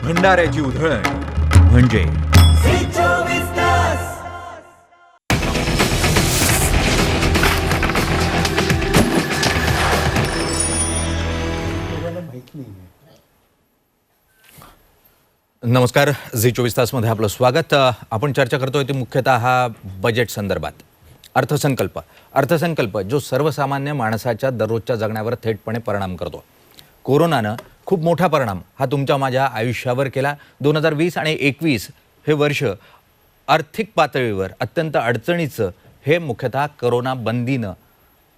भंडाऱ्याची उधळण म्हणजे नमस्कार. झी 24 तासमध्ये आपलं स्वागत. आपण चर्चा करतोय ती मुख्यतः बजेट संदर्भात. अर्थसंकल्प जो सर्वसामान्य माणसाच्या दररोजच्या जगण्यावर थेटपणे परिणाम करतो. कोरोनानं खूप मोठा परिणाम हा तुमच्या माझ्या आयुष्यावर केला. 2020 आणि 2021 हे वर्ष आर्थिक पातळीवर अत्यंत अडचणीचं हे मुख्यतः कोरोना बंदीनं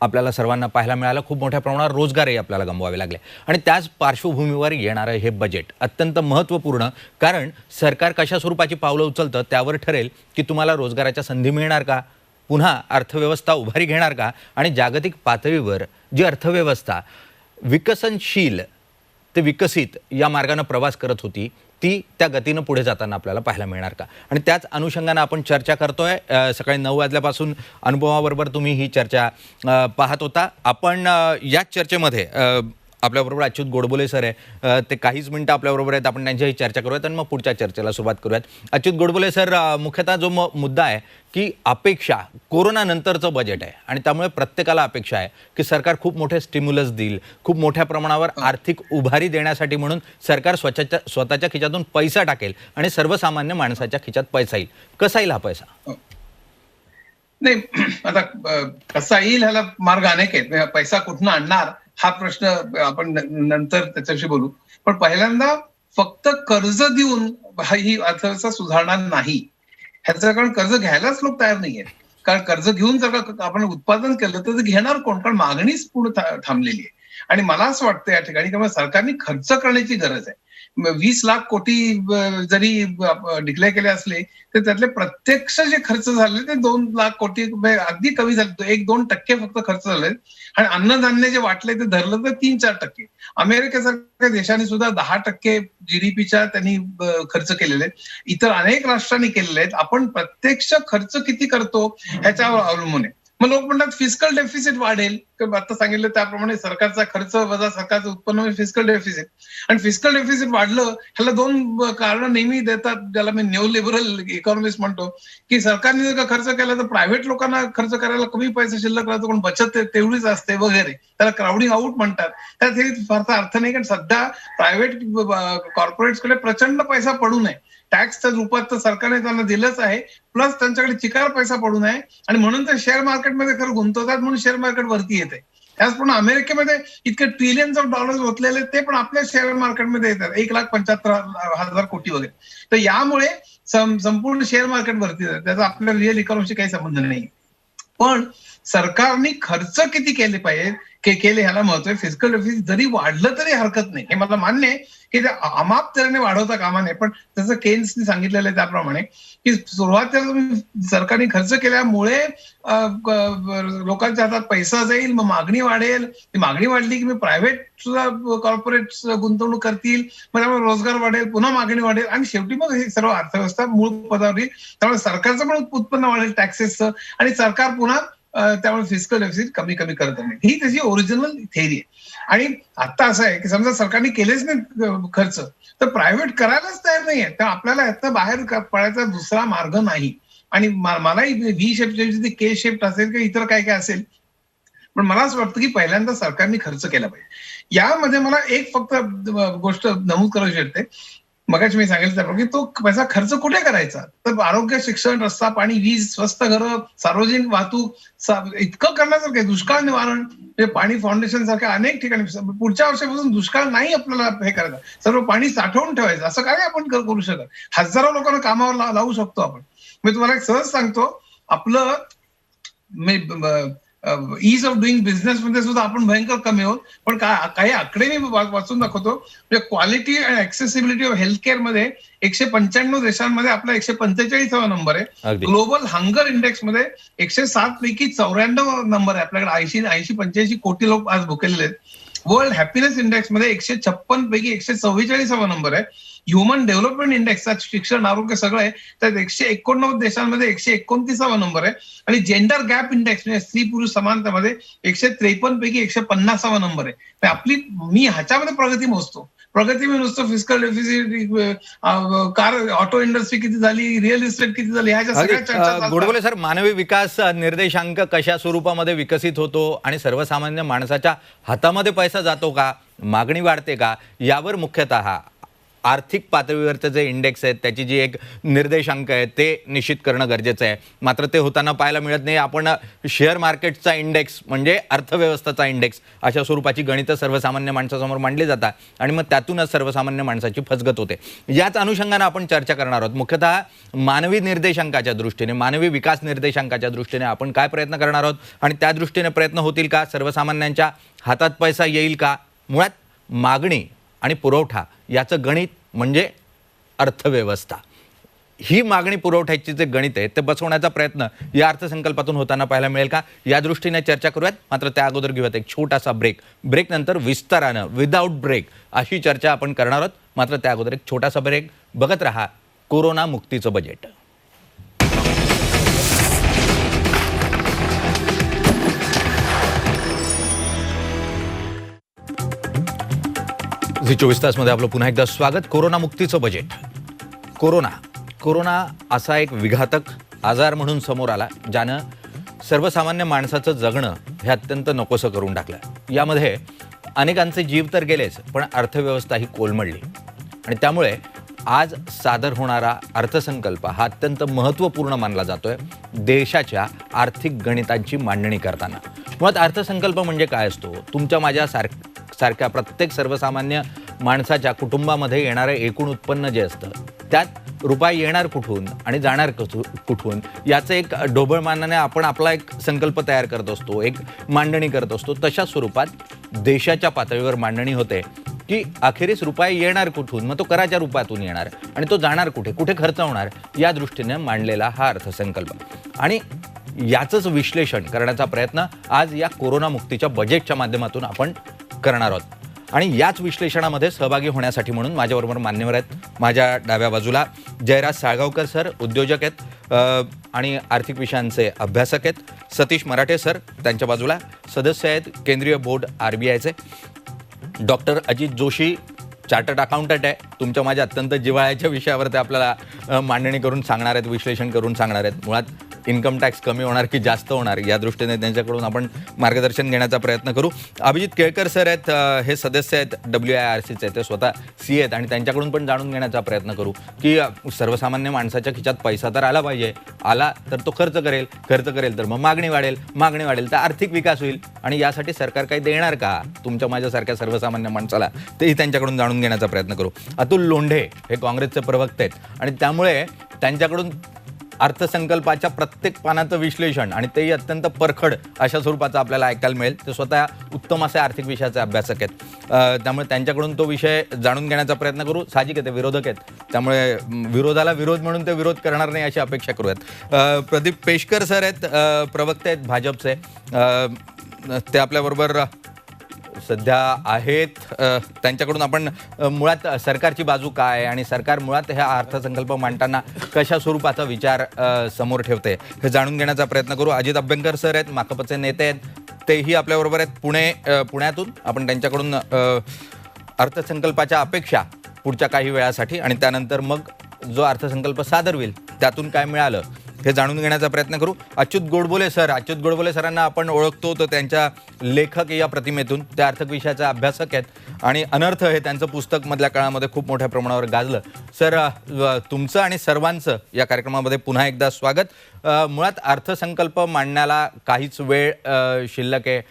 आपल्याला सर्वांना पाहायला मिळालं. खूप मोठ्या प्रमाणावर रोजगारही आपल्याला गमवावे लागले आणि त्याच पार्श्वभूमीवर येणारं हे बजेट अत्यंत महत्त्वपूर्ण, कारण सरकार कशा स्वरूपाची पावलं उचलतं त्यावर ठरेल की तुम्हाला रोजगाराच्या संधी मिळणार का, पुन्हा अर्थव्यवस्था उभारी घेणार का, आणि जागतिक पातळीवर जी अर्थव्यवस्था विकसनशील ते विकसित या मार्गाने प्रवास करत होती ती त्या गतीनं पुढे जाताना आपल्याला पाहायला मिळणार का. आणि त्याच अनुषंगानं आपण चर्चा करतोय. सकाळी 9 वाजल्यापासून अनुभवाबरोबर तुम्ही ही चर्चा पाहत होता. आपण याच चर्चेमध्ये आपल्याबरोबर अच्युत गोडबोले सर आहे. ते काहीच मिनिटं आपल्याबरोबर आहेत. आपण त्यांच्याही चर्चा करूयात आणि मग पुढच्या चर्चेला सुरुवात करूयात. अच्युत गोडबोले सर, मुख्यतः जो मुद्दा आहे की अपेक्षा कोरोना नंतरचं बजेट आहे आणि त्यामुळे प्रत्येकाला अपेक्षा आहे की सरकार खूप मोठे स्टिम्युलस देईल, खूप मोठ्या प्रमाणावर आर्थिक उभारी देण्यासाठी म्हणून सरकार स्वतःच्या खिच्यातून पैसा टाकेल आणि सर्वसामान्य माणसाच्या खिच्यात पैसा येईल. कसा येईल हा पैसा? नाही, आता कसा येईल ह्याला मार्ग अनेक आहेत. पैसा कुठून आणणार हा प्रश्न आपण नंतर त्याच्याविषयी बोलू. पण पहिल्यांदा फक्त कर्ज देऊन ही अर्थव्यवस्था सुधारणार नाही. ह्याचं कारण कर्ज घ्यायलाच लोक तयार नाहीयेत. कारण कर्ज घेऊन जर आपण उत्पादन केलं तर घेणार कोण? कारण मागणीच पूर्ण थांबलेली आहे. आणि मला असं वाटतं या ठिकाणी की सरकारने खर्च करण्याची गरज आहे. 20 लाख कोटी जरी डिक्लेअर केले असले तर त्यातले प्रत्यक्ष जे खर्च झाले ते 2 लाख कोटी अगदी कमी झाले. 1-2% फक्त खर्च झाले. आणि अन्नधान्य जे वाटले ते धरलं तर 3-4%. अमेरिकेसारख्या देशांनी सुद्धा 10% GDPच्या त्यांनी खर्च केलेले आहेत. इतर अनेक राष्ट्रांनी केलेले आहेत. आपण प्रत्यक्ष खर्च किती करतो ह्याच्यावर अवलंबून आहे. मग लोक म्हणतात फिस्कल डेफिसिट वाढेल. आता सांगितलं त्याप्रमाणे सरकारचा खर्च वजा सरकारचं उत्पन्न म्हणजे फिस्कल डेफिसिट. आणि फिस्कल डेफिसिट वाढलं ह्याला 2 कारण नेहमी देतात, ज्याला मी न्यू लिबरल इकॉनॉमिस्ट म्हणतो, की सरकारने जर का खर्च केला तर प्रायव्हेट लोकांना खर्च करायला कमी पैसे शिल्लक राहतो, पण बचत तेवढीच असते वगैरे. त्याला क्राउडिंग आउट म्हणतात. त्यात हे फारसा अर्थ नाही, कारण सध्या प्रायव्हेट कॉर्पोरेट्सकडे प्रचंड पैसा पडू नये. टॅक्सच्या रूपात तर सरकारने त्यांना दिलंच आहे, प्लस त्यांच्याकडे चिकार पैसा पडू नये आणि म्हणून तर शेअर मार्केटमध्ये खरं गुंतवतात, म्हणून शेअर मार्केट वरती येते. त्याचप्रमाणे अमेरिकेमध्ये इतके ट्रिलियन्स ऑफ डॉलर्स ओतलेले ते पण आपल्या शेअर मार्केटमध्ये येतात. 1,75,000 कोटी वगैरे. तर यामुळे संपूर्ण शेअर मार्केट वरती येतात. त्याचा आपल्या रिअल इकॉनॉमीशी काही संबंध नाही. पण सरकारने खर्च किती केले पाहिजे केले ह्याला महत्व आहे. फिस्कल डेफिसिट जरी वाढलं तरी हरकत नाही, हे मला मान्य आहे की ते अमाप तऱ्हेने वाढवता कामा नये. पण जसं केन्सने सांगितलेलं आहे त्याप्रमाणे की सुरुवातीला तुम्ही सरकारने खर्च केल्यामुळे लोकांच्या हातात पैसा जाईल, मग मागणी वाढेल. मागणी वाढली की मग प्रायव्हेट सुद्धा कॉर्पोरेट्स गुंतवणूक करतील, मग त्यामुळे रोजगार वाढेल, पुन्हा मागणी वाढेल आणि शेवटी मग हे सर्व अर्थव्यवस्था मूळ पदावर येईल. त्यामुळे सरकारचं पण उत्पन्न वाढेल टॅक्सेसचं आणि सरकार पुन्हा त्यामुळे फिस्कल डेफिसिट कमी करत नाही. ही त्याची ओरिजिनल थेअरी आहे. आणि आता असं आहे की समजा सरकारने केलेच नाही खर्च तर प्रायव्हेट करायलाच तयार नाहीये. तर आपल्याला यातनं बाहेर पडायचा दुसरा मार्ग नाही. आणि मलाही व्ही शेप के शेप असेल किंवा इतर काय असेल, पण मला असं वाटतं की पहिल्यांदा सरकारने खर्च केला पाहिजे. यामध्ये मला एक फक्त गोष्ट नमूद करायची वाटते. मगाशी मी सांगितलं त्याप्रमाणे तो पैसा खर्च कुठे करायचा, तर आरोग्य, शिक्षण, रस्ता, पाणी, वीज, स्वस्त घरं, सार्वजनिक वाहतूक इतकं करण्यासारखं आहे. दुष्काळ निवारण, पाणी फाउंडेशन सारख्या अनेक ठिकाणी पुढच्या वर्षापासून दुष्काळ नाही आपल्याला हे करायचं, सर्व पाणी साठवून ठेवायचं. असं काय आपण करू शकत? हजारो लोकांना कामावर लावू शकतो आपण. मी तुम्हाला एक सहज सांगतो, आपलं ईज ऑफ डुईंग बिझनेस मध्ये सुद्धा आपण भयंकर कमी आहोत. पण काही आकडे मी वाचून दाखवतो. Quality and accessibility of health care मध्ये 195 देशांमध्ये आपला 145वा नंबर आहे. ग्लोबल हंगर इंडेक्स मध्ये 107 पैकी 94 नंबर आहे. आपल्याकडे 80-85 कोटी लोक आज भुकेलेले आहेत. वर्ल्ड हॅपीनेस इंडेक्स मध्ये 156 पैकी 144वा नंबर आहे. ह्युमन डेव्हलपमेंट इंडेक्सचा शिक्षण, आरोग्य सगळं आहे त्यात 189 देशांमध्ये 129वा नंबर आहे. आणि जेंडर गॅप इंडेक्स म्हणजे स्त्री पुरुष समानतेमध्ये 153 पैकी 150वा नंबर आहे. आपली मी ह्याच्यामध्ये प्रगती मोजतो. प्रगती मी नुसतं fiscal deficit, car auto industry किती झाली, रिअल इस्टेट किती झाली, ह्याच्या सगळ्या चर्चा चालतात. गोडबोले सर, मानवी विकास निर्देशांक कशा स्वरूपामध्ये विकसित होतो आणि सर्वसामान्य माणसाच्या हातामध्ये पैसा जातो का, मागणी वाढते का, यावर मुख्यतः आर्थिक पातळीवरचे जे इंडेक्स आहेत त्याची जी एक निर्देशांक आहे ते निश्चित करणं गरजेचं आहे. मात्र ते होताना पाहायला मिळत नाही. आपण शेअर मार्केटचा इंडेक्स म्हणजे अर्थव्यवस्थेचा इंडेक्स अशा स्वरूपाची गणितं सर्वसामान्य माणसासमोर मांडली जातात आणि मग त्यातूनच सर्वसामान्य माणसाची फसगत होते. याच अनुषंगानं आपण चर्चा करणार आहोत. मुख्यतः मानवी निर्देशांकाच्या दृष्टीने, मानवी विकास निर्देशांकाच्या दृष्टीने आपण काय प्रयत्न करणार आहोत आणि त्या दृष्टीने प्रयत्न होतील का, सर्वसामान्यांच्या हातात पैसा येईल का. मुळात मागणी आणि पुरवठा याचं गणित म्हणजे अर्थव्यवस्था. ही मागणी पुरवठ्याची जे गणित आहे ते बसवण्याचा प्रयत्न या अर्थसंकल्पातून होताना पाहायला मिळेल का, या दृष्टीने चर्चा करूयात. मात्र त्या अगोदर घेऊयात एक छोटासा ब्रेक नंतर विस्तारानं विदाऊट ब्रेक अशी चर्चा आपण करणार आहोत. मात्र त्या अगोदर एक छोटासा ब्रेक. बघत रहा कोरोना मुक्तीचं बजेट. झी 24 तासमध्ये आपलं पुन्हा एकदा स्वागत. Corona मुक्तीचं budget. कोरोना असा एक विघातक आजार म्हणून समोर आला ज्यानं सर्वसामान्य माणसाचं जगणं हे अत्यंत नकोसं करून टाकलं. यामध्ये अनेकांचे जीव तर गेलेच, पण अर्थव्यवस्थाही कोलमडली आणि त्यामुळे आज सादर होणारा अर्थसंकल्प हा अत्यंत महत्त्वपूर्ण मानला जातोय देशाच्या आर्थिक गणितांची मांडणी करताना. मुळात अर्थसंकल्प म्हणजे काय असतो, तुमच्या माझ्या सारख्या प्रत्येक सर्वसामान्य माणसाच्या कुटुंबामध्ये येणारं एकूण उत्पन्न जे असतं त्यात रुपये येणार कुठून आणि जाणार कुठून याचं एक ढोबळमानाने आपण आपला एक संकल्प तयार करत असतो, एक मांडणी करत असतो. तशा स्वरूपात देशाच्या पातळीवर मांडणी होते की अखेरीस रुपये येणार कुठून, मग तो कराच्या रूपातून येणार आणि तो जाणार कुठे, कुठे खर्च होणार, या दृष्टीने मांडलेला हा अर्थसंकल्प. आणि याचंच विश्लेषण करण्याचा प्रयत्न आज या कोरोना मुक्तीच्या बजेटच्या माध्यमातून आपण करणार आहोत. आणि याच विश्लेषणामध्ये सहभागी होण्यासाठी म्हणून माझ्याबरोबर मान्यवर आहेत. माझ्या डाव्या बाजूला जयराज साळगावकर सर, उद्योजक आहेत आणि आर्थिक विषयांचे अभ्यासक आहेत. सतीश मराठे सर त्यांच्या बाजूला सदस्य आहेत केंद्रीय बोर्ड RBIचे. Doctor Ajit Joshi chartered accountant आहे. तुमच्या माझ्या अत्यंत जिव्हाळ्याच्या विषयावर ते आपल्याला मांडणी करून सांगणार आहेत, विश्लेषण करून सांगणार आहेत. मुळात इन्कम टॅक्स कमी होणार की जास्त होणार या दृष्टीने त्यांच्याकडून आपण मार्गदर्शन घेण्याचा प्रयत्न करू. अभिजित केळकर सर आहेत, हे सदस्य आहेत WIRCचे, ते स्वतः CA आहेत आणि त्यांच्याकडून पण जाणून घेण्याचा प्रयत्न करू की सर्वसामान्य माणसाच्या खिशात पैसा तर आला पाहिजे, आला तर तो खर्च करेल तर मग मागणी वाढेल तर आर्थिक विकास होईल आणि यासाठी सरकार काही देणार का तुमच्या माझ्यासारख्या सर्वसामान्य माणसाला, तेही त्यांच्याकडून जाणून घेण्याचा प्रयत्न करू. अतुल लोंढे हे काँग्रेसचे प्रवक्ते आहेत आणि त्यामुळे त्यांच्याकडून अर्थसंकल्पाच्या प्रत्येक पानाचं विश्लेषण आणि तेही अत्यंत परखड अशा स्वरूपाचं आपल्याला ऐकायला मिळेल. ते स्वतः उत्तम असे आर्थिक विषयाचे अभ्यासक आहेत, त्यामुळे त्यांच्याकडून तो विषय जाणून घेण्याचा प्रयत्न करू. साहजिक आहे ते विरोधक आहेत, त्यामुळे विरोधाला विरोध म्हणून ते विरोध करणार नाही अशी अपेक्षा करूयात. प्रदीप पेशकर सर आहेत, प्रवक्ते आहेत भाजपचे, ते आपल्याबरोबर सध्या आहेत. त्यांच्याकडून आपण मुळात सरकारची बाजू काय आणि सरकार मुळात हा अर्थसंकल्प मांडताना कशा स्वरूपाचा विचार समोर ठेवते हे जाणून घेण्याचा प्रयत्न करू. अजित अभ्यंकर सर आहेत, माकपचे नेते आहेत, तेही आपल्याबरोबर आहेत पुण्यातून. आपण त्यांच्याकडून अर्थसंकल्पाच्या अपेक्षा पुढच्या काही वेळासाठी आणि त्यानंतर मग जो अर्थसंकल्प सादर होईल त्यातून काय मिळालं हे जाणून घेण्याचा प्रयत्न करू. अच्युत गोडबोले सरांना आपण ओळखतो तर त्यांच्या लेखक या प्रतिमेतून. ते आर्थिक विषयाचा अभ्यासक आहेत आणि अनर्थ हे त्यांचं पुस्तक मधल्या काळामध्ये खूप मोठ्या प्रमाणावर गाजलं. सर, तुमचं आणि सर्वांचं या कार्यक्रमामध्ये पुन्हा एकदा स्वागत. मुळात अर्थसंकल्प मांडण्याला काहीच वेळ शिल्लक आहे.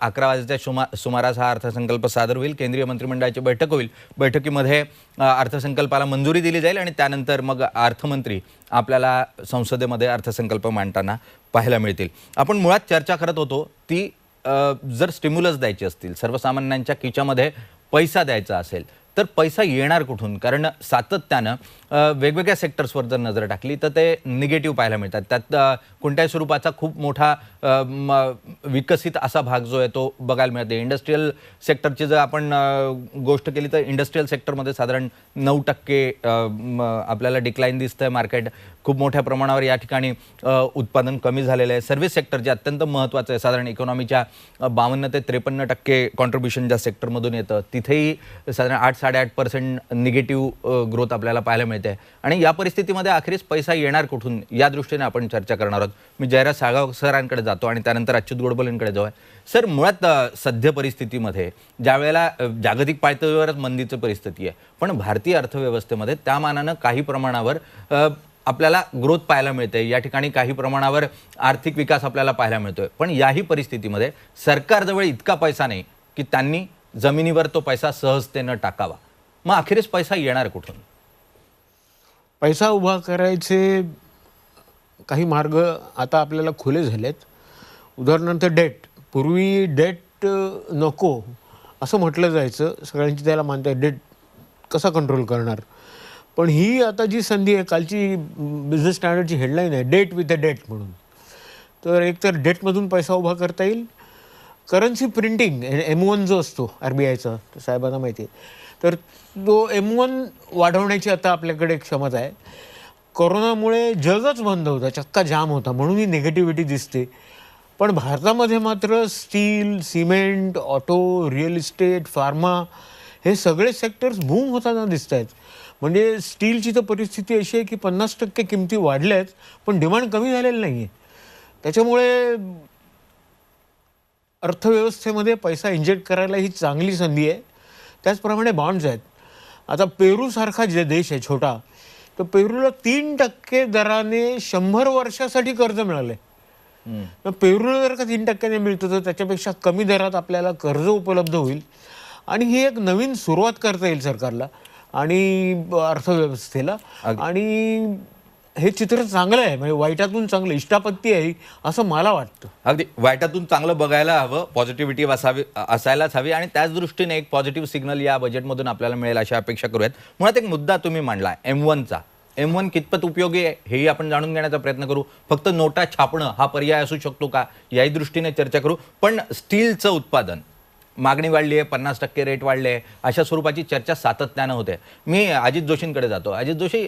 11 वाजताच्या सुमारास हा अर्थसंकल्प सादर होईल. केंद्रीय मंत्रिमंडळाची बैठक होईल. बैठकीमध्ये अर्थसंकल्पाला मंजुरी दिली जाईल आणि त्यानंतर मग अर्थमंत्री आपल्याला संसदेमध्ये अर्थसंकल्प मांडताना पाहायला मिळतील. आपण मुळात चर्चा करत होतो ती जर स्टिम्युलस द्यायची असतील, सर्वसामान्यांच्या खिच्यामध्ये पैसा द्यायचा असेल तर पैसा येणार कुठून. कारण सातत्यानं वेगवेगळ्या सेक्टर्सवर जर नजर टाकली तर ते निगेटिव्ह पाहायला मिळतात. त्यात कोणत्याही स्वरूपाचा खूप मोठा विकसित असा भाग जो आहे तो बघायला मिळते. इंडस्ट्रीयल सेक्टरची जर आपण गोष्ट केली तर इंडस्ट्रीयल सेक्टरमध्ये साधारण 9% आपल्याला डिक्लाईन दिसतंय. मार्केट खूप मोठ्या प्रमाणावर या ठिकाणी उत्पादन कमी झालेलं आहे. सर्व्हिस सेक्टर जे अत्यंत महत्त्वाचं आहे, साधारण इकॉनॉमीच्या 52 ते 53% कॉन्ट्रीब्युशन ज्या सेक्टरमधून येतं तिथेही साधारण 8-8.5% निगेटिव्ह ग्रोथ आपल्याला पाहायला मिळते. आणि या परिस्थितीमध्ये अखेरीस पैसा येणार कुठून या दृष्टीने आपण चर्चा करणार आहोत. मी जयराज साळगाव सरांकडे जातो आणि त्यानंतर अच्युत गोडबोलेंकडे जाऊ. सर, मुळात सध्या परिस्थितीमध्ये ज्या वेळेला जागतिक पातळीवरच मंदीची परिस्थिती आहे, पण भारतीय अर्थव्यवस्थेमध्ये त्या मानानं काही प्रमाणावर आपल्याला ग्रोथ पाहायला मिळते. या ठिकाणी काही प्रमाणावर आर्थिक विकास आपल्याला पाहायला मिळतोय. पण याही परिस्थितीमध्ये सरकारजवळ इतका पैसा नाही की त्यांनी जमिनीवर तो पैसा सहजतेनं टाकावा. मग अखेरीस पैसा येणार कुठून? पैसा उभा करायचे काही मार्ग आता आपल्याला खुले झालेत. उदाहरणार्थ डेट. पूर्वी डेट नको असं म्हटलं जायचं, सगळ्यांची त्याला मानते, डेट कसा कंट्रोल करणार. पण ही आता जी संधी आहे, कालची बिझनेस स्टँडर्डची हेडलाईन आहे डेट विथ अ डेट म्हणून. तर एकतर डेटमधून पैसा उभा करता येईल. करन्सी प्रिंटिंग M1 जो असतो RBIचा, साहेबांना माहिती आहे, तर तो M1 वाढवण्याची आता आपल्याकडे क्षमता आहे. कोरोनामुळे जगच बंद होता, चक्का जाम होता, म्हणून ही निगेटिव्हिटी दिसते. पण भारतामध्ये मात्र steel, cement, auto, real estate, pharma हे सगळे सेक्टर्स बूम होताना दिसत आहेत. म्हणजे स्टीलची तर परिस्थिती अशी आहे की 50% किमती वाढल्या आहेत, पण डिमांड कमी झालेली नाही आहे. त्याच्यामुळे अर्थव्यवस्थेमध्ये पैसा इंजेक्ट करायला ही चांगली संधी आहे. त्याचप्रमाणे बॉन्ड्स आहेत. आता पेरूसारखा जे देश आहे छोटा, तर पेरूला 3% दराने 100 वर्षासाठी कर्ज मिळालं आहे. पेरूला जर का 3% मिळतं तर त्याच्यापेक्षा कमी दरात आपल्याला कर्ज उपलब्ध होईल. आणि ही एक नवीन सुरुवात करता येईल सरकारला आणि अर्थव्यवस्थेला. आणि हे चित्र चांगलं आहे, म्हणजे वाईटातून चांगलं, इष्टापत्ती आहे असं मला वाटतं. अगदी वाईटातून चांगलं बघायला हवं, पॉझिटिव्हिटी असायलाच हवी आणि त्याच दृष्टीने एक पॉझिटिव्ह सिग्नल या बजेटमधून आपल्याला मिळेल अशी अपेक्षा करूयात. मुळात एक मुद्दा तुम्ही मांडला M1चा. M1 कितपत उपयोगी आहे हेही आपण जाणून घेण्याचा प्रयत्न करू. फक्त नोटा छापणं हा पर्याय असू शकतो का याही दृष्टीने चर्चा करू. पण स्टीलचं उत्पादन, मागणी वाढली आहे, 50% रेट वाढले आहे, अशा स्वरूपाची चर्चा सातत्यानं होते. मी अजित जोशींकडे जातो. अजित जोशी,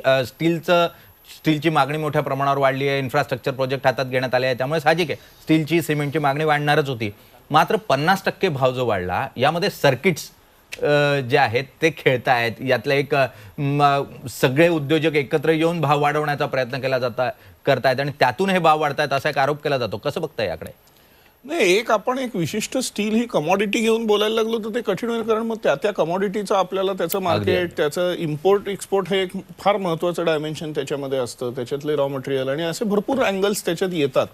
स्टीलची मागणी मोठ्या प्रमाणावर वाढली आहे, इन्फ्रास्ट्रक्चर प्रोजेक्ट हातात घेण्यात आले आहे, त्यामुळे साहजिक आहे स्टीलची, सिमेंटची मागणी वाढणारच होती. मात्र 50% भाव जो वाढला, यामध्ये सर्किट्स जे आहेत ते खेळतायत. यातलं एक सगळे उद्योजक एकत्र येऊन भाव वाढवण्याचा प्रयत्न केला करतायत आणि त्यातून हे भाव वाढतायत असा एक आरोप केला जातो. कसं बघताय याकडे? नाही, आपण एक विशिष्ट स्टील ही कमॉडिटी घेऊन बोलायला लागलो तर ते कठीण होईल. कारण मग त्या कमॉडिटीचं आपल्याला त्याचं मार्केट, त्याचं इम्पोर्ट एक्सपोर्ट हे एक फार महत्त्वाचं डायमेन्शन त्याच्यामध्ये असतं. त्याच्यातले रॉ मटेरियल आणि असे भरपूर अँगल्स त्याच्यात येतात.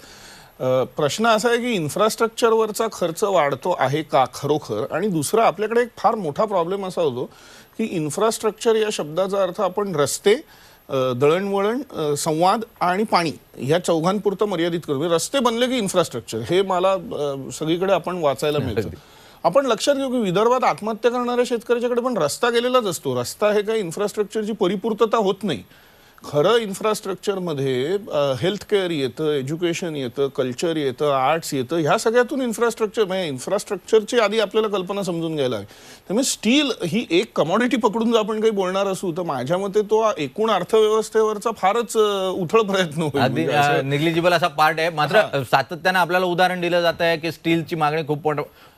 प्रश्न असा आहे की इन्फ्रास्ट्रक्चरवरचा खर्च वाढतो आहे का खरोखर. आणि दुसरा, आपल्याकडे एक फार मोठा प्रॉब्लेम असा होतो की इन्फ्रास्ट्रक्चर या शब्दाचा अर्थ आपण रस्ते, दळणवळण, संवाद आणि पाणी ह्या चौघांपुरतं मर्यादित करू. रस्ते बनले की इन्फ्रास्ट्रक्चर, हे मला सगळीकडे आपण वाचायला मिळतं. आपण लक्षात घेऊ की विदर्भात आत्महत्या करणाऱ्या शेतकऱ्याच्याकडे पण रस्ता गेलेलाच असतो. रस्ता हे काही इन्फ्रास्ट्रक्चरची परिपूर्तता होत नाही. खरं इन्फ्रास्ट्रक्चरमध्ये हेल्थ केअर येतं, एज्युकेशन येतं, कल्चर येतं, आर्ट्स येतं. ह्या सगळ्यातून इन्फ्रास्ट्रक्चर, म्हणजे इन्फ्रास्ट्रक्चरची आधी आपल्याला कल्पना समजून घ्यायला हवी. त्यामुळे स्टील ही एक कमॉडिटी पकडून जर आपण काही बोलणार असू तर माझ्या मते तो एकूण अर्थव्यवस्थेवरचा फारच उथळ प्रयत्न होईल. अगदी निग्लिजिबल असा पार्ट आहे. मात्र सातत्यानं आपल्याला उदाहरण दिलं जात आहे की स्टीलची मागणी खूप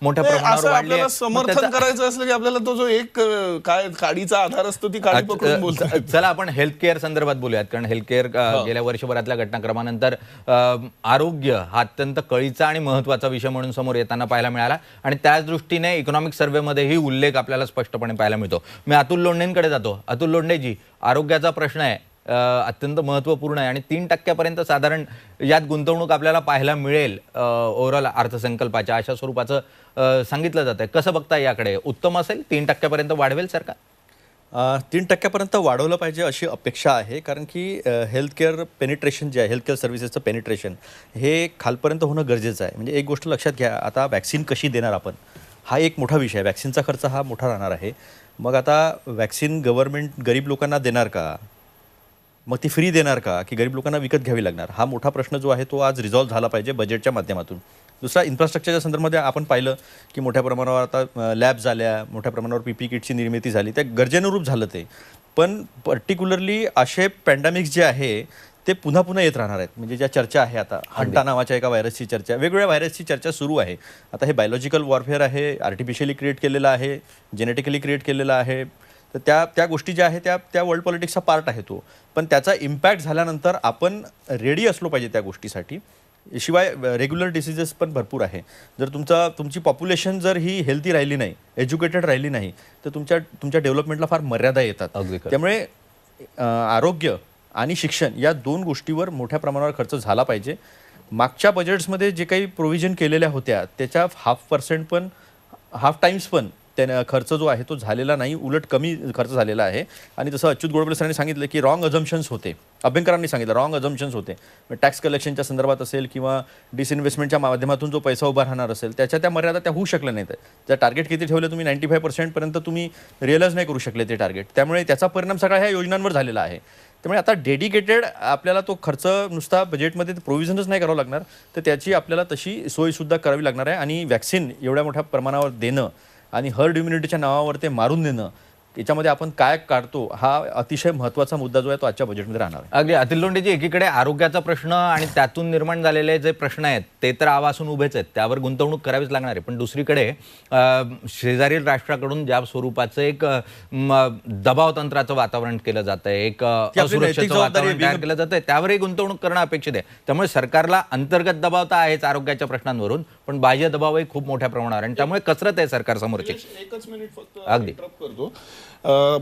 मोठ्या प्रमाणावर वाढली आहे. समर्थन करायचं असलं की आपल्याला तो जो एक काय काडीचा आधार असतो ती काडी पकडून बोलतो. चला आपण हेल्थ केअर संदर्भात बोलूयात. कारण हेल्थ केअर गेल्या वर्षभरातल्या घटनाक्रमानंतर आरोग्य हा अत्यंत कळीचा आणि महत्त्वाचा विषय म्हणून समोर येताना पाहायला मिळाला. आणि त्याच दृष्टीने इकॉनॉमिक सर्व्हेमध्येही उल्लेख आपल्याला स्पष्टपणे पाहायला मिळतो. मी अतुल लोंढेंकडे जातो. अतुल लोंढेजी, आरोग्याचा प्रश्न आहे, अत्यंत महत्त्वपूर्ण आहे आणि 3% साधारण यात गुंतवणूक आपल्याला पाहायला मिळेल ओव्हरऑल अर्थसंकल्पाच्या, अशा स्वरूपाचं सांगितलं जात आहे. कसं बघताय याकडे? उत्तम असेल? 3% वाढवेल सरकार? 3% वाढवलं पाहिजे अशी अपेक्षा आहे. कारण की हेल्थ केअर पेनिट्रेशन जे आहे, हेल्थ केअर सर्व्हिसेसचं पेनिट्रेशन हे खालपर्यंत होणं गरजेचं आहे. म्हणजे एक गोष्ट लक्षात घ्या, आता वॅक्सिन कशी देणार आपण, हा एक मोठा विषय आहे. वॅक्सिनचा खर्च हा मोठा राहणार आहे. मग आता वॅक्सिन गव्हर्नमेंट गरीब लोकांना देणार का? मग ती फ्री देणार का की गरीब लोकांना विकत घ्यावी लागणार? हा मोठा प्रश्न जो आहे तो आज रिझॉल्व्ह झाला पाहिजे बजेटच्या माध्यमातून. दुसरा, इन्फ्रास्ट्रक्चरच्या संदर्भामध्ये आपण पाहिलं की मोठ्या प्रमाणावर आता लॅब झाल्या, मोठ्या प्रमाणावर पीपी किटची निर्मिती झाली, त्या गरजेनुरूप झालं ते. पण पर्टिक्युलरली असे पॅन्डेमिक्स जे आहे ते पुन्हा पुन्हा येत राहणार आहेत. म्हणजे ज्या चर्चा आहे आता, हंटा नावाच्या एका व्हायरसची चर्चा, वेगवेगळ्या व्हायरसची चर्चा सुरू आहे. आता हे बायोलॉजिकल वॉरफेअर आहे, आर्टिफिशियली क्रिएट केलेलं आहे, जेनेटिकली क्रिएट केलेलं आहे. तर त्या गोष्टी ज्या आहेत त्या वर्ल्ड पॉलिटिक्सचा पार्ट आहे तो. पण त्याचा इम्पॅक्ट झाल्यानंतर आपण रेडी असलो पाहिजे त्या गोष्टीसाठी. शिवाय रेग्युलर डिसीजेस पण भरपूर आहे. जर तुमची पॉप्युलेशन जर ही हेल्थी राहिली नाही, एज्युकेटेड राहिली नाही, तर तुमच्या डेव्हलपमेंटला फार मर्यादा येतात. त्यामुळे आरोग्य आणि शिक्षण या 2 गोष्टीवर मोठ्या प्रमाणावर खर्च झाला पाहिजे. मागच्या बजेट्समध्ये जे काही प्रोव्हिजन केलेल्या होत्या त्याच्या 0.5% पण, हाफ टाइम्स पण त्याने खर्च जो आहे तो झालेला नाही, उलट कमी खर्च झालेला आहे. आणि जसं अच्युत गोडबोले सरांनी सांगितलं की रॉंग अझम्पशन्स होते, अभ्यंकरांनी सांगितलं रॉंग अझम्पशन्स होते. टॅक्स कलेक्शनच्या संदर्भात असेल किंवा डिसइन्व्हेस्टमेंटच्या माध्यमातून जो पैसा उभा राहणार असेल त्या मर्यादा त्या होऊ शकल्या नाहीत. त्या टार्गेट किती ठेवले तुम्ही, 95% पर्यंत तुम्ही रिअलाइज नाही करू शकले ते टार्गेट. त्यामुळे त्याचा परिणाम सगळा ह्या योजनांवर झालेला आहे. त्यामुळे आता डेडिकेटेड आपल्याला तो खर्च नुसता बजेटमध्ये प्रोव्हिजनच नाही करावं लागणार, तर त्याची आपल्याला तशी सोयसुद्धा करावी लागणार आहे. आणि वॅक्सिन एवढ्या मोठ्या प्रमाणावर देणं आणि हर्ड इम्युनिटीच्या नावावर ते मारून देणं, याच्यामध्ये आपण काय काढतो हा अतिशय महत्त्वाचा मुद्दा जो आहे तो आजच्या बजेटमध्ये राहणार आहे. अगदी अतिल लोंढेजी, एकीकडे आरोग्याचा प्रश्न आणि त्यातून निर्माण झालेले जे प्रश्न आहेत ते तर आवासून उभेच आहेत, त्यावर गुंतवणूक करावीच लागणार आहे. पण दुसरीकडे शेजारील राष्ट्राकडून ज्या स्वरूपाचं एक दबाव तंत्राचं वातावरण केलं जातं आहे, एक असुरक्षेचं वातावरण तयार केलं जातं आहे, त्यावरही गुंतवणूक करणं अपेक्षित आहे. त्यामुळे सरकारला अंतर्गत दबाव तर आहेच आरोग्याच्या प्रश्नांवरून, पण बाह्य दबावही खूप मोठ्या प्रमाणावर, आणि त्यामुळे कसरत आहे सरकारसमोरची. एकच मिनिट फक्त अगदी interrupt करतो.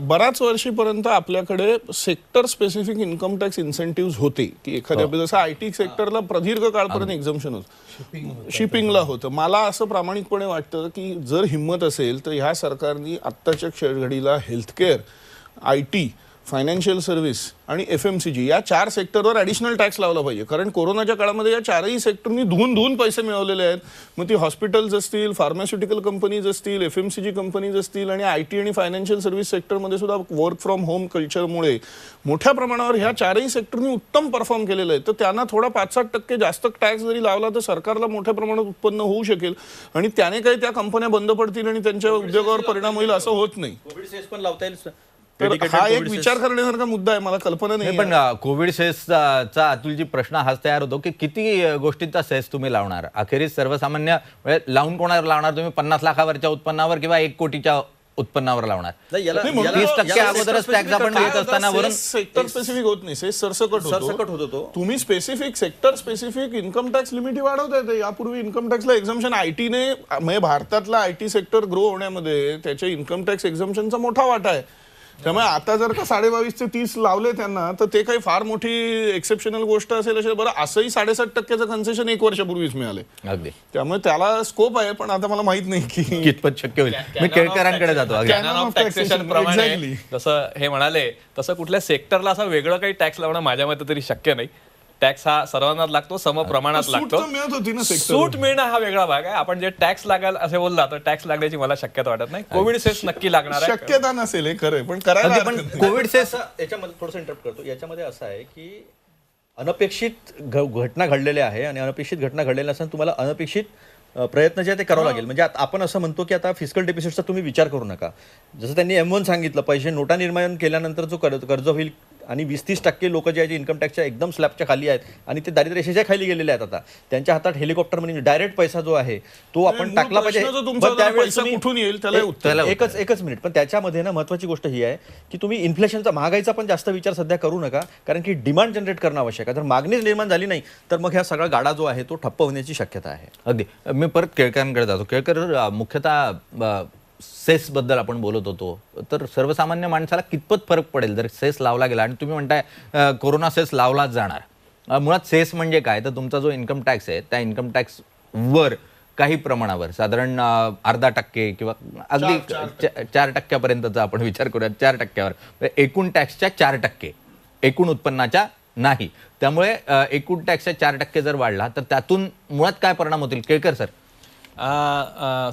बऱ्याच वर्षीपर्यंत आपल्याकडे sector specific income tax incentive होते की एखाद्या जसं IT सेक्टरला प्रदीर्घ काळपर्यंत एक्झम्पशन होतं, शिपिंगला होतं. मला असं प्रामाणिकपणे वाटतं की जर हिंमत असेल तर ह्या सरकारने आत्ताच्या घडीला हेल्थकेअर, IT, फायनान्शियल सर्व्हिस आणि FMCG या 4 सेक्टरवर ॲडिशनल टॅक्स लावला पाहिजे. कारण कोरोनाच्या काळामध्ये या 4ही सेक्टरनी धुवून पैसे मिळवलेले आहेत. मग ती हॉस्पिटल्स असतील, फार्मास्युटिकल कंपनीज असतील, FMCG कंपनीज असतील, आणि IT आणि फायनान्शियल सर्व्हिस सेक्टरमध्ये सुद्धा वर्क फ्रॉम होम कल्चरमुळे मोठ्या प्रमाणावर ह्या 4ही सेक्टरनी उत्तम परफॉर्म केलेलं आहे. तर त्यांना थोडा 5-7% जास्त टॅक्स जरी लावला तर सरकारला मोठ्या प्रमाणात उत्पन्न होऊ शकेल, आणि त्याने काही त्या कंपन्या बंद पडतील आणि त्यांच्या उद्योगावर परिणाम होईल असं होत नाही. कोविड सेस पण लावता येईल. तर हा एक विचार करण्यासारखा मुद्दा आहे, मला कल्पना नाही. पण कोविड सेसचा अतुलजी प्रश्न हाच तयार होतो की किती गोष्टींचा सेस तुम्ही लावणार. अखेरीस सर्वसामान्य लावून कोणावर लावणार तुम्ही? 50 लाखावरच्या उत्पन्नावर किंवा 1 कोटीच्या उत्पन्नावर लावणार? 30% अगोदरच टॅक्स आपण घेत असताना वरून सेक्टर स्पेसिफिक होत नाही, सरसकट होतो. तुम्ही specific sector specific income tax limit वाढवता येते. यापूर्वी इन्कम टॅक्सला एक्झम्पशन आयटीने, म्हणजे भारतातला IT सेक्टर ग्रो होण्यामध्ये त्याच्या इन्कम टॅक्स एक्झम्पशनचा मोठा वाटा आहे. त्यामुळे आता जर का 22 ते 30 लावले त्यांना, तर ते काही फार मोठी एक्सेप्शनल गोष्ट असेल असेल. बरं, असंही 7.5% कन्सेशन 1 वर्षापूर्वीच मिळाले. अगदी त्यामुळे त्याला स्कोप आहे, पण आता मला माहित नाही की कितपत शक्य होईल. मी केळकरांकडे जातो. कॅनन ऑफ टॅक्सेशन प्रमाणे जसं हे म्हणाले तसं कुठल्या सेक्टरला असं वेगळं काही टॅक्स लावणं माझ्या मते तरी शक्य नाही. टॅक्स हा सर्वांनाच लागतो, सम प्रमाणात लागतो. मिळत होती ना सेक्टर. सूट मिळणं हा वेगळा भाग आहे. आपण जे टॅक्स लागाल असे बोलला तर टॅक्स लागण्याची मला शक्यता वाटत नाही. कोविड सेस नक्की लागणार आहे. शक्यता नसेल हे खरं, पण करायला पण कोविड सेस याच्यामध्ये थोडंसं इंटरप्ट करतो. याच्यामध्ये असं आहे की अनपेक्षित घटना घडलेल्या आहे, आणि अनपेक्षित घटना घडलेल्या असताना तुम्हाला अनपेक्षित प्रयत्न जे आहे ते करावं लागेल. म्हणजे आपण असं म्हणतो की आता फिस्कल डेफिसिटचा तुम्ही विचार करू नका. जसं त्यांनी M1 सांगितलं, पैसे नोटा निर्माण केल्यानंतर जो कर्ज होईल, आणि 20-30% लोक जे आहे इन्कम टॅक्सच्या एकदम स्लॅबच्या खाली आहेत आणि ते दारिद्र्य रेषेच्या खाली गेलेले आहेत, आता त्यांच्या हातात हेलिकॉप्टर म्हणजे डायरेक्ट पैसा जो आहे तो आपण टाकला पाहिजे. कुठून येईल त्याला एकच मिनिट. पण त्याच्यामध्ये ना महत्वाची गोष्ट ही आहे की तुम्ही इन्फ्लेशनचा, महागाईचा पण जास्त विचार सध्या करू नका, कारण की डिमांड जनरेट करणं आवश्यक आहे. जर मागणीच निर्माण झाली नाही तर मग ह्या सगळा गाडा जो आहे तो ठप्प होण्याची शक्यता आहे. अगदी. मी परत केळकरांकडे जातो. केळकर, मुख्यतः सेस बद्दल आपण बोलत होतो, तर सर्वसामान्य माणसाला कितपत फरक पडेल जर सेस लावला गेला? आणि तुम्ही म्हणताय कोरोना सेस लावलाच जाणार. मुळात सेस म्हणजे काय? तर तुमचा जो इन्कम टॅक्स आहे त्या इन्कम टॅक्स वर काही प्रमाणावर, साधारण 0.5% किंवा अगदी 4% आपण विचार करूया. 4%वर एकूण टॅक्सच्या 4%, एकूण उत्पन्नाच्या नाही. त्यामुळे एकूण टॅक्सच्या 4% जर वाढला तर त्यातून मुळात काय परिणाम होतील? केळकर सर.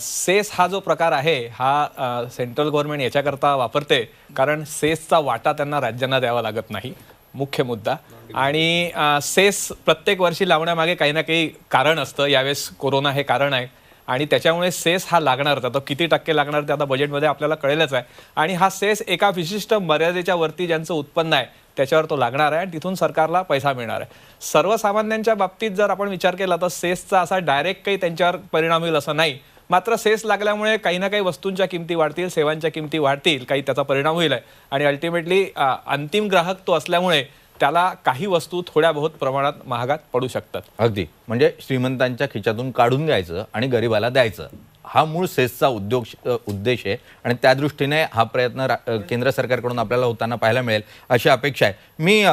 सेस हा जो प्रकार आहे हा सेंट्रल गव्हर्नमेंट याच्याकरता वापरते कारण सेसचा वाटा त्यांना राज्यांना द्यावा लागत नाही. मुख्य मुद्दा. आणि सेस प्रत्येक वर्षी लावण्यामागे काही ना काही कारण असतं. यावेळेस कोरोना हे कारण आहे आणि त्याच्यामुळे सेस हा लागणार. आता किती टक्के लागणार ते आता बजेटमध्ये आपल्याला कळेलच आहे. आणि हा सेस एका विशिष्ट मर्यादेच्या वरती ज्यांचं उत्पन्न आहे त्याच्यावर तो लागणार आहे आणि तिथून सरकारला पैसा मिळणार आहे. सर्वसामान्यांच्या बाबतीत जर आपण विचार केला तर सेसचा असा डायरेक्ट काही त्यांच्यावर परिणाम होईल असं नाही. मात्र सेस लागल्यामुळे काही ना काही वस्तूंच्या किमती वाढतील, सेवांच्या किमती वाढतील, काही त्याचा परिणाम होईल आहे. आणि अल्टिमेटली अंतिम ग्राहक तो असल्यामुळे त्याला काही वस्तू थोड्या बहुत प्रमाणात महागात पडू शकतात. अगदी, म्हणजे श्रीमंतांच्या खिच्यातून काढून घ्यायचं आणि गरिबाला द्यायचं, हा मूळ सेसचा उद्देश आहे. आणि त्या दृष्टीने हा प्रयत्न केंद्र सरकारकडून आपल्याला होताना पाहायला मिळेल अशी अपेक्षा आहे. मी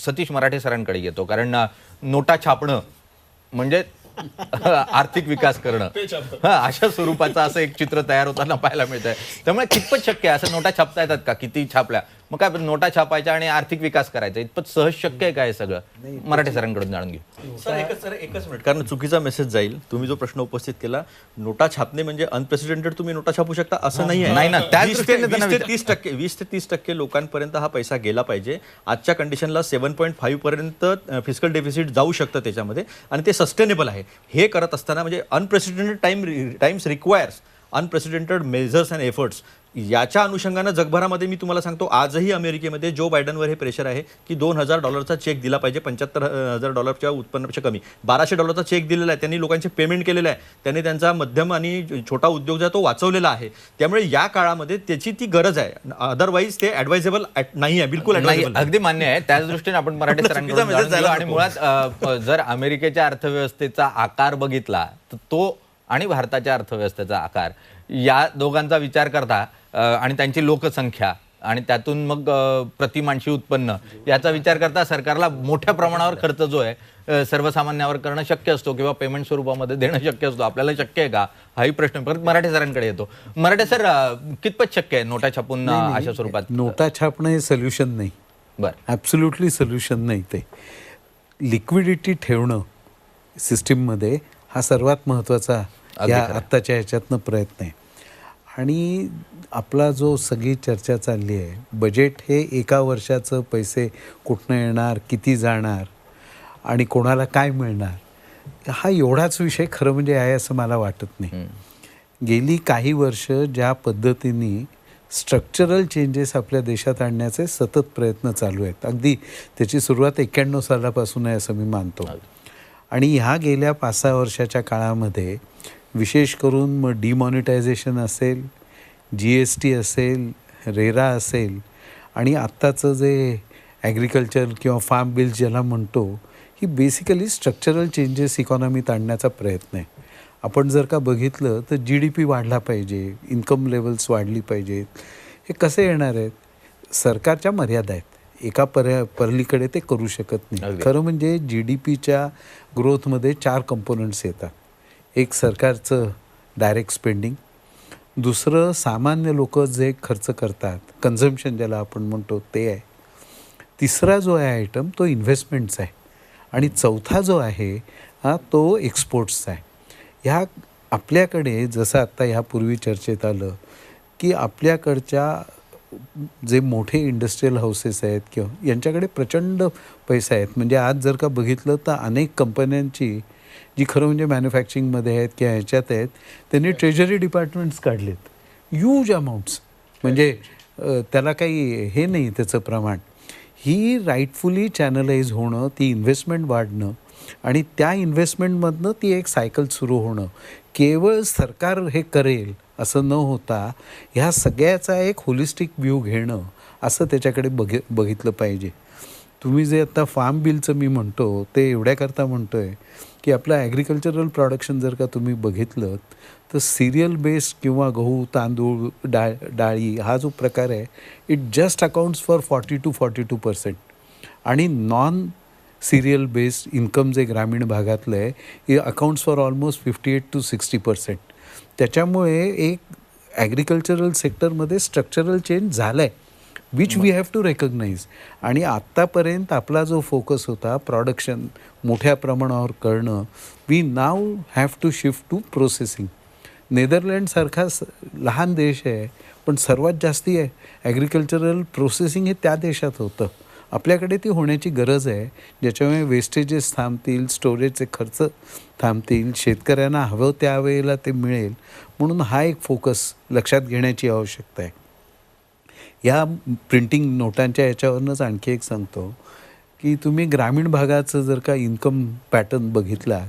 सतीश मराठे सरांकडे येतो, कारण नोटा छापणं म्हणजे आर्थिक विकास करणं, अशा स्वरूपाचं असं एक चित्र तयार होताना पाहायला मिळत आहे. त्यामुळे कितपत शक्य आहे असं नोटा छापता येतात का? किती छापल्या मग काय नोटा छापायच्या आणि आर्थिक विकास करायचा, इतपत सहज शक्य आहे का हे सगळं? मराठे सरांकडून जाणून घेऊ. सर एकच मिनिट, कारण चुकीचा मेसेज जाईल. तुम्ही जो प्रश्न उपस्थित केला, नोटा छापणे म्हणजे अनप्रेसिडेंटेड तुम्ही नोटा छापू शकता असं नाही आहे. नाही ना, त्या 20 ते 30% लोकांपर्यंत हा पैसा गेला पाहिजे. आजच्या कंडिशनला 7.5 पर्यंत फिस्कल डेफिसिट जाऊ शकतं त्याच्यामध्ये, आणि ते सस्टेनेबल आहे. हे करत असताना म्हणजे unprecedented times requires unprecedented measures and efforts. याच्या अनुषंगानं जगभरामध्ये मी तुम्हाला सांगतो, आजही अमेरिकेमध्ये जो बायडनवर हे प्रेशर आहे की $2,000 चेक दिला पाहिजे, $75,000 उत्पन्नापेक्षा कमी. $1,200 चेक दिलेला आहे, त्यांनी लोकांचे पेमेंट केलेलं आहे, त्यांनी त्यांचा मध्यम आणि छोटा उद्योग जो तो वाचवलेला आहे. त्यामुळे या काळामध्ये त्याची ती गरज आहे. अदरवाईज ते ॲडवायझेबल नाही आहे, बिलकुल नाही, ॲडवायझेबल. अगदी मान्य आहे. त्याच दृष्टीने आपण मराठे सरांकडून जाणून घेऊ. आणि मुळात जर अमेरिकेच्या अर्थव्यवस्थेचा आकार बघितला तर तो आणि भारताच्या अर्थव्यवस्थेचा आकार, या दोघांचा विचार करता आणि त्यांची लोकसंख्या आणि त्यातून मग प्रतिमानशी उत्पन्न याचा विचार करता सरकारला मोठ्या प्रमाणावर खर्च जो आहे सर्वसामान्यावर करणं शक्य असतो किंवा पेमेंट स्वरूपामध्ये देणं शक्य असतो. आपल्याला शक्य आहे का, हाही प्रश्न परत मराठे सरांकडे येतो. मराठे सर, कितपत शक्य आहे नोटा छापून अशा स्वरूपात? नोटा छापणं हे सोल्युशन नाही, बरं, ॲब्सोल्युटली सोल्युशन नाही. ते लिक्विडिटी ठेवणं सिस्टीममध्ये हा सर्वात महत्त्वाचा या आत्ताच्या ह्याच्यातनं प्रयत्न आहे. आणि आपला जो सगळी चर्चा चालली आहे, बजेट हे एका वर्षाचं पैसे कुठनं येणार, किती जाणार आणि कोणाला काय मिळणार, हा एवढाच विषय खरं म्हणजे आहे असं मला वाटत नाही. गेली काही वर्ष ज्या पद्धतीने स्ट्रक्चरल चेंजेस आपल्या देशात आणण्याचे सतत प्रयत्न चालू आहेत, अगदी त्याची सुरुवात 91 सालापासून आहे असं मी मानतो. आणि ह्या गेल्या 5-6 वर्षाच्या काळामध्ये विशेष करून मग डिमॉनिटायझेशन असेल, GST असेल, रेरा असेल, आणि आत्ताचं जे ॲग्रिकल्चर किंवा फार्म बिल्स ज्याला म्हणतो, ही बेसिकली स्ट्रक्चरल चेंजेस इकॉनॉमीत आणण्याचा प्रयत्न आहे. आपण जर का बघितलं तर GDP वाढला पाहिजे, इन्कम लेवल्स वाढली पाहिजेत. हे कसे येणार आहेत? सरकारच्या मर्यादा आहेत, एका पलीकडे ते करू शकत नाही. खरं म्हणजे GDPच्या ग्रोथमध्ये 4 कंपोनंट्स येतात. एक सरकारचं डायरेक्ट स्पेंडिंग, दुसरं सामान्य लोक जे खर्च करतात, कन्झम्पशन ज्याला आपण म्हणतो ते आहे, तिसरा जो आहे आयटम तो इन्व्हेस्टमेंट्स आहे, आणि चौथा जो आहे तो एक्सपोर्ट्सचा आहे. ह्या आपल्याकडे जसं आत्ता ह्यापूर्वी चर्चेत आलं की आपल्याकडच्या जे मोठे इंडस्ट्रीयल हाऊसेस आहेत किंवा यांच्याकडे प्रचंड पैसा आहेत. म्हणजे आज जर का बघितलं तर अनेक कंपन्यांची जी खरं म्हणजे मॅन्युफॅक्चरिंगमध्ये आहेत किंवा ह्याच्यात आहेत, त्यांनी ट्रेजरी डिपार्टमेंट्स काढलेत, ह्यूज अमाऊंट्स. म्हणजे त्याला काही हे नाही त्याचं प्रमाण. ही राईटफुली चॅनलाइज होणं, ती इन्व्हेस्टमेंट वाढणं आणि त्या इन्व्हेस्टमेंटमधनं ती एक सायकल सुरू होणं, केवळ सरकार हे करेल असं न होता ह्या सगळ्याचा एक होलिस्टिक व्ह्यू घेणं, असं त्याच्याकडे बघितलं पाहिजे. तुम्ही जे आता फार्म बिलचं मी म्हणतो ते एवढ्याकरता म्हणतो आहे की आपलं ॲग्रिकल्चरल प्रोडक्शन जर का तुम्ही बघितलं तर सिरियल बेस्ड किंवा गहू, तांदूळ, डाळी हा जो प्रकार आहे, it just accounts for 40 to 42%. आणि नॉन सिरियल बेस्ड इन्कम जे ग्रामीण भागातलं आहे, हे अकाउंट्स फॉर ऑलमोस्ट 58 to 60%. त्याच्यामुळे एक ॲग्रिकल्चरल सेक्टरमध्ये स्ट्रक्चरल चेंज झाला आहे, which we have to recognise. आणि आत्तापर्यंत आपला जो फोकस होता प्रोडक्शन मोठ्या प्रमाणावर करणं, we now have to shift to processing. नेदरलँडसारखा लहान देश आहे, पण सर्वात जास्ती आहे ॲग्रिकल्चरल प्रोसेसिंग हे त्या देशात होतं. आपल्याकडे ती होण्याची गरज आहे, ज्याच्यामुळे वेस्टेजेस थांबतील, स्टोरेजचे खर्च थांबतील, शेतकऱ्यांना हवं त्यावेळेला ते मिळेल. म्हणून हा एक फोकस लक्षात घेण्याची आवश्यकता आहे. या प्रिंटिंग नोटांच्या याच्यावरूनच आणखी एक सांगतो की तुम्ही ग्रामीण भागाचं जर का इन्कम पॅटर्न बघितला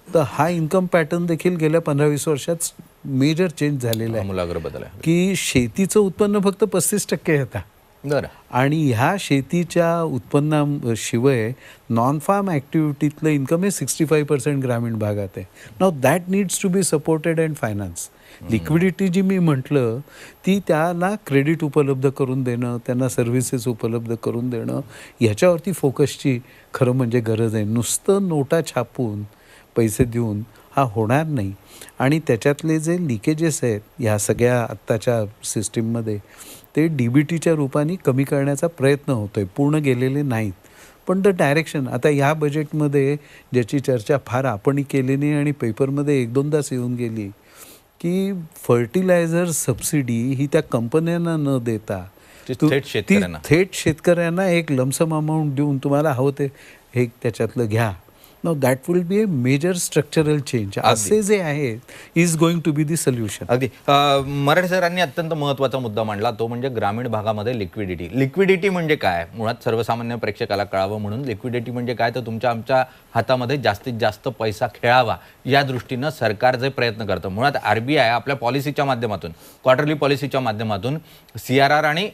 तर हा इन्कम पॅटर्न देखील गेल्या 15-20 वर्षात मेजर चेंज झालेला आहे. आमूलाग्र बदल आहे. की शेतीचं उत्पन्न फक्त 35% होता बरं. आणि ह्या शेतीच्या उत्पन्नाशिवाय नॉन फार्म ॲक्टिव्हिटीतलं इन्कम हे 65% ग्रामीण भागात आहे. Now that needs to be supported and finance. Liquidity जी मी म्हटलं ती त्याला क्रेडिट उपलब्ध करून देणं, त्यांना सर्व्हिसेस उपलब्ध करून देणं, ह्याच्यावरती फोकसची खरं म्हणजे गरज आहे. नुसतं नोटा छापून पैसे देऊन हा होणार नाही. आणि त्याच्यातले जे लिकेजेस आहेत ह्या सगळ्या आत्ताच्या सिस्टीममध्ये ते DBTच्या रूपाने कमी करण्याचा प्रयत्न होतो आहे. पूर्ण गेलेले नाहीत, पण द डायरेक्शन आता ह्या बजेटमध्ये ज्याची चर्चा फार आपणही केली नाही आणि पेपरमध्ये 1-2दाच येऊन गेली की फर्टिलायझर सबसिडी ही त्या कंपन्यांना न देता ती ती थेट शेतकऱ्यांना. थेट शेतकऱ्यांना एक लमसम अमाऊंट देऊन तुम्हाला हवं ते हे त्याच्यातलं घ्या. Now that will be a major structural change. असे जे आहेत is going to be the solution. अगदी. मराठे सरांनी अत्यंत महत्त्वाचा मुद्दा मांडला, तो म्हणजे ग्रामीण भागामध्ये लिक्विडिटी. लिक्विडिटी म्हणजे काय, मुळात सर्वसामान्य प्रेक्षकाला कळावं म्हणून लिक्विडिटी म्हणजे काय, तर तुमच्या आमच्या हातामध्ये जास्तीत जास्त पैसा खेळावा या दृष्टीनं सरकार जे प्रयत्न करतं. मुळात RBI आपल्या पॉलिसीच्या माध्यमातून, क्वार्टरली पॉलिसीच्या माध्यमातून CRR आणि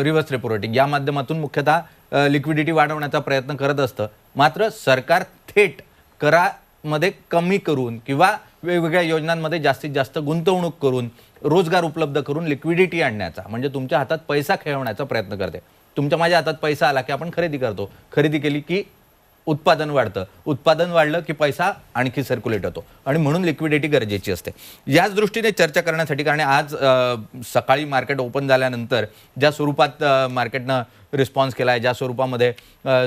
रिव्हर्स रेपो रेटिंग या माध्यमातून मुख्यतः लिक्विडिटी वाढवण्याचा प्रयत्न करत असतं. मात्र सरकार थेट करामध्ये कमी करून किंवा वेगवेगळ्या योजनांमध्ये जास्तीत जास्त गुंतवणूक करून, रोजगार उपलब्ध करून लिक्विडिटी आणण्याचा, म्हणजे तुमच्या हातात पैसा खेळवण्याचा प्रयत्न करते. तुमच्या माझ्या हातात पैसा आला की आपण खरेदी करतो, खरेदी केली की उत्पादन वाढतं, उत्पादन वाढलं की पैसा आणखी सर्क्युलेट होतो आणि म्हणून लिक्विडिटी गरजेची असते. याच दृष्टीने चर्चा करण्यासाठी, कारण आज सकाळी मार्केट ओपन झाल्यानंतर ज्या स्वरूपात मार्केटनं रिस्पॉन्स केला आहे, ज्या स्वरूपामध्ये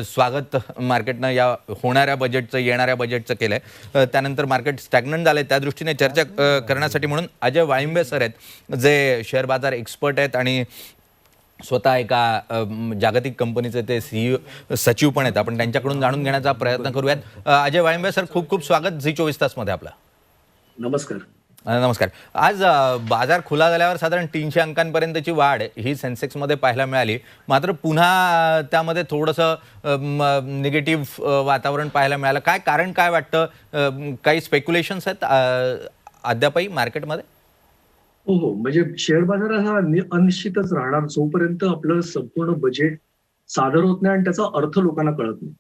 स्वागत मार्केटनं या होणाऱ्या बजेटचं, येणाऱ्या बजेटचं केलं आहे, त्यानंतर मार्केट स्टॅग्नंट झालं आहे. त्या दृष्टीने चर्चा करण्यासाठी म्हणून अजय वाळिंबे सर आहेत, जे शेअर बाजार एक्सपर्ट आहेत आणि स्वतः एका जागतिक कंपनीचे ते CEO सचिव पण आहेत. आपण त्यांच्याकडून जाणून घेण्याचा प्रयत्न करूयात. अजय वाळिंबे सर, खूप खूप स्वागत झी 24 तासमध्ये आपलं. नमस्कार. नमस्कार. आज बाजार खुला झाल्यावर साधारण 300 अंकांपर्यंतची वाढ ही सेन्सेक्समध्ये पाहायला मिळाली. मात्र पुन्हा त्यामध्ये थोडंसं निगेटिव्ह वातावरण पाहायला मिळालं. काय कारण काय वाटतं? काही स्पेक्युलेशन्स आहेत अद्यापही मार्केटमध्ये? हो, म्हणजे शेअर बाजार हा अनिश्चितच राहणार जोपर्यंत आपलं संपूर्ण बजेट सादर होत नाही आणि त्याचा अर्थ लोकांना कळत नाही.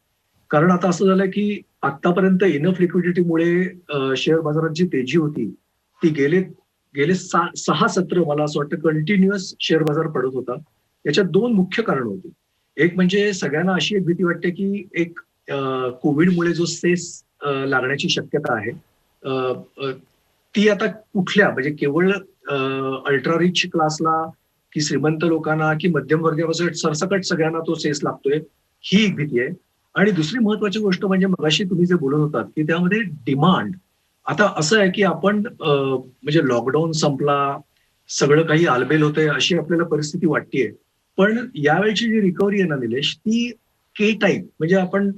कारण आता असं झालं की आतापर्यंत इनफ लिक्विडिटीमुळे शेअर बाजारात जी तेजी होती ती गेले 6 सत्र मला असं वाटतं कंटिन्युअस शेअर बाजार पडत होता. याच्यात 2 मुख्य कारण होती. एक म्हणजे सगळ्यांना अशी एक भीती वाटते की एक कोविडमुळे जो सेस लागण्याची शक्यता आहे ती आता कुठल्या, म्हणजे केवळ अल्ट्रा रिच क्लासला की श्रीमंत लोकांना की मध्यमवर्गीयापासून सरसकट सगळ्यांना तो सेस लागतोय, ही एक भीती आहे. आणि दुसरी महत्वाची गोष्ट म्हणजे मगाशी तुम्ही जे बोलत होतात की त्यामध्ये डिमांड. आता असं आहे की आपण म्हणजे लॉकडाऊन संपला, सगळं काही आलबेल होतंय अशी आपल्याला परिस्थिती वाटतेय. पण यावेळची जी रिकव्हरी आहे ना निलेश, ती के टाईप, म्हणजे आपण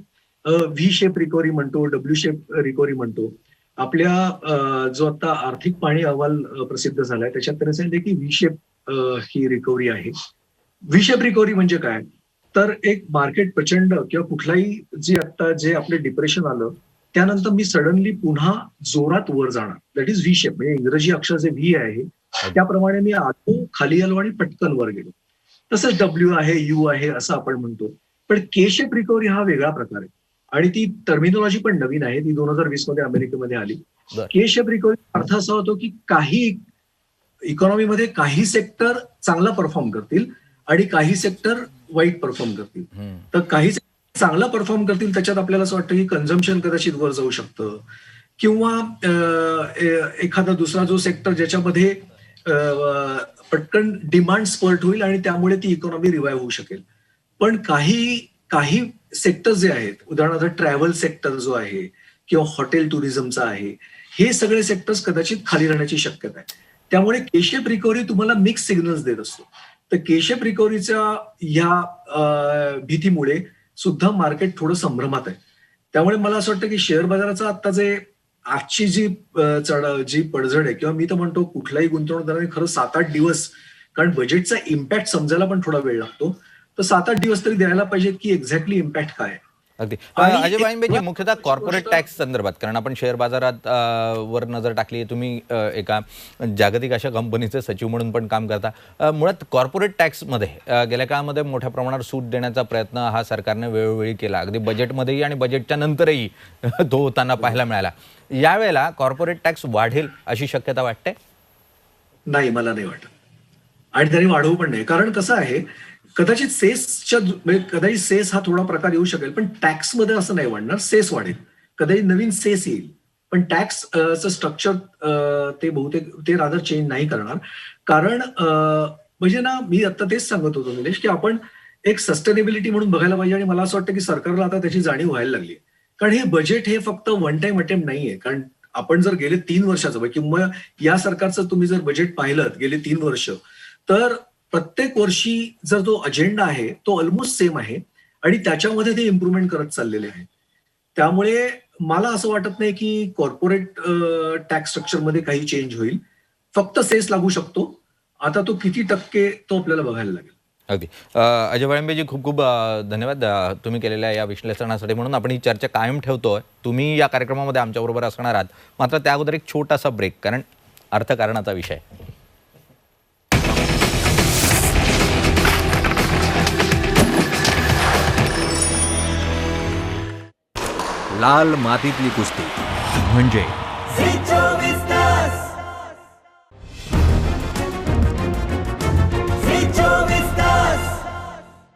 व्ही शेप रिकव्हरी म्हणतो, W शेप रिकव्हरी म्हणतो. आपल्या जो आता आर्थिक पाहणी अहवाल प्रसिद्ध झालाय त्याच्यात त्यांनी सांगितलं की व्ही शेप ही रिकव्हरी आहे. व्ही शेप रिकव्हरी म्हणजे काय, तर एक मार्केट प्रचंड किंवा कुठलाही जे आपलं डिप्रेशन आलं त्यानंतर मी सडनली पुन्हा जोरात वर जाणार, दॅट इज व्ही शेप. म्हणजे इंग्रजी अक्षर जे व्ही आहे त्याप्रमाणे मी आलो, खाली आलो आणि पटकन वर गेलो. तसंच W आहे, U आहे असं आपण म्हणतो. पण के शेप रिकव्हरी हा वेगळा प्रकार आहे आणि ती टर्मिनॉलॉजी पण नवीन आहे. ती 2020 मध्ये अमेरिकेमध्ये आली. के शेप रिकव्हरी अर्थ असा होतो की काही इकॉनॉमीमध्ये काही सेक्टर चांगला परफॉर्म करतील आणि काही सेक्टर वाईट परफॉर्म करतील. तर काही चांगला परफॉर्म करतील त्याच्यात आपल्याला असं वाटतं की कन्झम्पशन कदाचित वर जाऊ शकतं किंवा एखादा दुसरा जो सेक्टर ज्याच्यामध्ये पटकन डिमांड स्पर्ट होईल आणि त्यामुळे ती इकॉनॉमी रिवाईव्ह होऊ शकेल. पण काही सेक्टर जे आहेत, उदाहरणार्थ ट्रॅव्हल सेक्टर जो आहे किंवा हॉटेल टुरिझमचा आहे, हे सगळे सेक्टर्स कदाचित खाली राहण्याची शक्यता आहे. त्यामुळे के शेप रिकव्हरी तुम्हाला मिक्स सिग्नल्स देत असतो. तर केशप रिकव्हरीच्या ह्या भीतीमुळे सुद्धा मार्केट थोडं संभ्रमात आहे. त्यामुळे मला असं वाटतं की शेअर बाजाराचा आता आजची जी पडझड आहे, किंवा मी तर म्हणतो कुठलाही गुंतवणूकदाराने खरं 7-8 दिवस, कारण बजेटचा इम्पॅक्ट समजायला पण थोडा वेळ लागतो, तर 7-8 दिवस तरी द्यायला पाहिजेत की एक्झॅक्टली इम्पॅक्ट काय आहे. अगदी. आणि अजय एक वाईनबेजी, महत्त्वाची मुख्यतः कॉर्पोरेट गोष्ट- टॅक्स संदर्भात, कारण आपण शेअर बाजारात वर नजर टाकली, तुम्ही एका जागतिक अशा कंपनीचे सचिव म्हणून पण काम करता. मुळात कॉर्पोरेट टॅक्समध्ये गेल्या काळामध्ये मोठ्या प्रमाणावर सूट देण्याचा प्रयत्न हा सरकारने वेळोवेळी केला, अगदी बजेटमध्येही आणि बजेटच्या नंतरही तो होताना पाहायला मिळाला. यावेळेला कॉर्पोरेट टॅक्स वाढेल अशी शक्यता वाटते? नाही, मला नाही वाटत, आणि त्यांनी वाढवू पण नाही. कारण कसं आहे, कदाचित कदाचित सेस हा थोडा प्रकार येऊ शकेल, पण टॅक्समध्ये असं नाही वाढणार. सेस वाढेल, कदाचित नवीन सेस येईल, पण टॅक्सचं स्ट्रक्चर ते बहुतेक ते रादर चेंज नाही करणार. कारण म्हणजे ना, मी आता तेच सांगत होतो निलेश, की आपण एक सस्टेनेबिलिटी म्हणून बघायला पाहिजे, आणि मला असं वाटतं की सरकारला आता त्याची जाणीव व्हायला लागली. कारण हे बजेट हे फक्त वन टाइम अटेम्प्ट नाहीये. कारण आपण जर गेले 3 वर्षाचं किंवा या सरकारचं तुम्ही जर बजेट पाहिलं गेले 3 वर्ष, तर प्रत्येक वर्षी जर तो अजेंडा आहे तो ऑलमोस्ट सेम आहे, आणि त्याच्यामध्ये ते इम्प्रुव्हमेंट करत चाललेले आहे. त्यामुळे मला असं वाटत नाही की कॉर्पोरेट टॅक्स स्ट्रक्चरमध्ये काही चेंज होईल. फक्त सेस लागू शकतो. आता तो किती टक्के तो आपल्याला बघायला लागेल. अगदी. अजय वाळिंबेजी, खूप खूप धन्यवाद तुम्ही केलेल्या या विश्लेषणासाठी. म्हणून आपण ही चर्चा कायम ठेवतोय. तुम्ही या कार्यक्रमामध्ये आमच्याबरोबर असणार आहात, मात्र त्या अगोदर एक छोटासा ब्रेक, कारण अर्थकारणाचा विषय. लाल मातीतली कुस्ती म्हणजे